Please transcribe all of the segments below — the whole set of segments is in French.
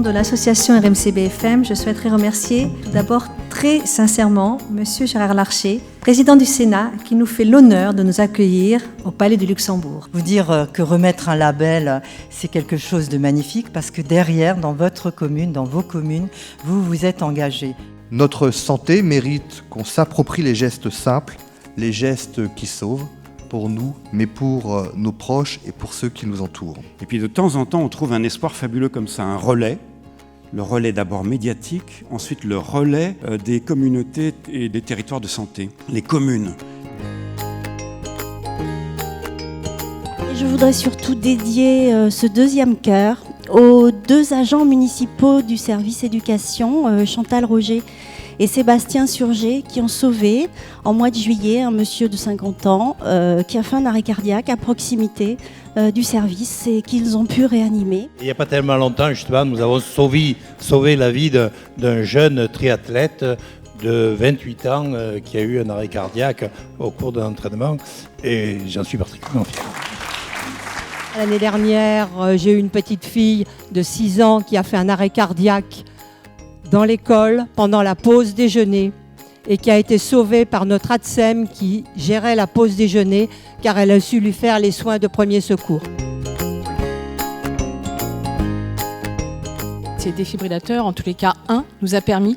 de l'association RMC BFM, je souhaiterais remercier tout d'abord très sincèrement Monsieur Gérard Larcher, président du Sénat, qui nous fait l'honneur de nous accueillir au Palais du Luxembourg. Vous dire que remettre un label, c'est quelque chose de magnifique parce que derrière, dans votre commune, dans vos communes, vous vous êtes engagés. Notre santé mérite qu'on s'approprie les gestes simples, les gestes qui sauvent, pour nous, mais pour nos proches et pour ceux qui nous entourent. Et puis de temps en temps, on trouve un espoir fabuleux comme ça, un relais. Le relais d'abord médiatique, ensuite le relais des communautés et des territoires de santé, les communes. Et je voudrais surtout dédier ce deuxième cœur aux 2 agents municipaux du service éducation, Chantal Roger et Sébastien Surgé, qui ont sauvé en mois de juillet un monsieur de 50 ans qui a fait un arrêt cardiaque à proximité du service et qu'ils ont pu réanimer. Il n'y a pas tellement longtemps, justement, nous avons sauvé la vie d'un jeune triathlète de 28 ans qui a eu un arrêt cardiaque au cours d'un entraînement et j'en suis particulièrement fier. L'année dernière, j'ai eu une petite fille de 6 ans qui a fait un arrêt cardiaque dans l'école pendant la pause déjeuner et qui a été sauvée par notre ATSEM qui gérait la pause déjeuner car elle a su lui faire les soins de premier secours. Ces défibrillateurs, en tous les cas un, nous a permis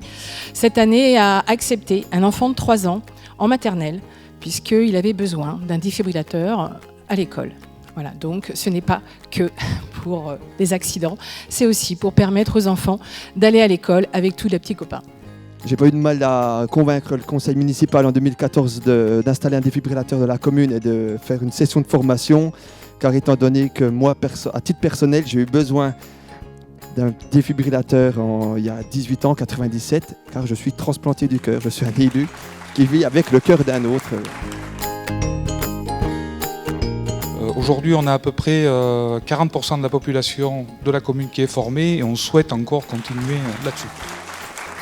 cette année à accepter un enfant de 3 ans en maternelle puisqu'il avait besoin d'un défibrillateur à l'école. Voilà, donc ce n'est pas que pour des accidents, c'est aussi pour permettre aux enfants d'aller à l'école avec tous les petits copains. J'ai pas eu de mal à convaincre le conseil municipal en 2014 d'installer un défibrillateur de la commune et de faire une session de formation, car étant donné que moi, à titre personnel, j'ai eu besoin d'un défibrillateur il y a 18 ans, 97, car je suis transplanté du cœur. Je suis un élu qui vit avec le cœur d'un autre. Aujourd'hui, on a à peu près 40% de la population de la commune qui est formée et on souhaite encore continuer là-dessus.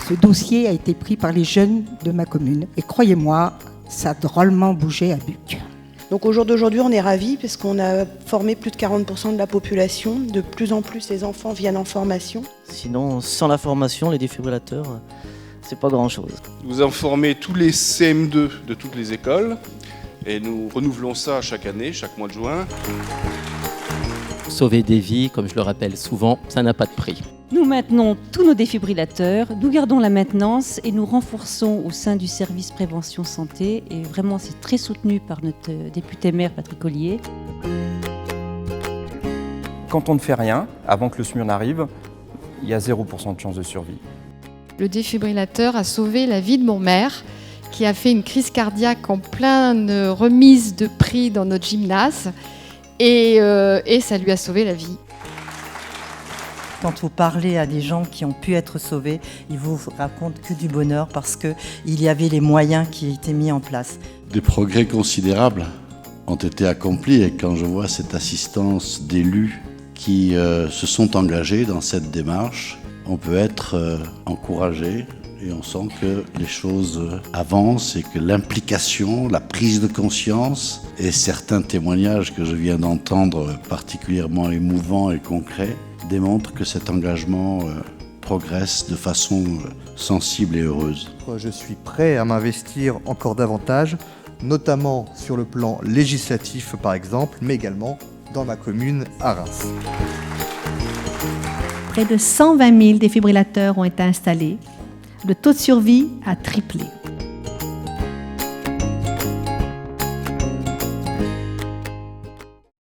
Ce dossier a été pris par les jeunes de ma commune et croyez-moi, ça a drôlement bougé à Buc. Donc au jour d'aujourd'hui, on est ravis parce qu'on a formé plus de 40% de la population. De plus en plus, les enfants viennent en formation. Sinon, sans la formation, les défibrillateurs, c'est pas grand-chose. Nous avons formé tous les CM2 de toutes les écoles. Et nous renouvelons ça chaque année, chaque mois de juin. Sauver des vies, comme je le rappelle souvent, ça n'a pas de prix. Nous maintenons tous nos défibrillateurs, nous gardons la maintenance et nous renforçons au sein du service prévention santé. Et vraiment, c'est très soutenu par notre député maire Patrick Ollier. Quand on ne fait rien, avant que le SMUR n'arrive, il y a 0% de chance de survie. Le défibrillateur a sauvé la vie de mon maire, qui a fait une crise cardiaque en pleine remise de prix dans notre gymnase et ça lui a sauvé la vie. Quand vous parlez à des gens qui ont pu être sauvés, ils vous racontent que du bonheur parce qu'il y avait les moyens qui étaient mis en place. Des progrès considérables ont été accomplis et quand je vois cette assistance d'élus qui se sont engagés dans cette démarche, on peut être encouragé. Et on sent que les choses avancent et que l'implication, la prise de conscience et certains témoignages que je viens d'entendre particulièrement émouvants et concrets démontrent que cet engagement progresse de façon sensible et heureuse. Je suis prêt à m'investir encore davantage, notamment sur le plan législatif par exemple, mais également dans ma commune à Reims. Près de 120 000 défibrillateurs ont été installés. Le taux de survie a triplé.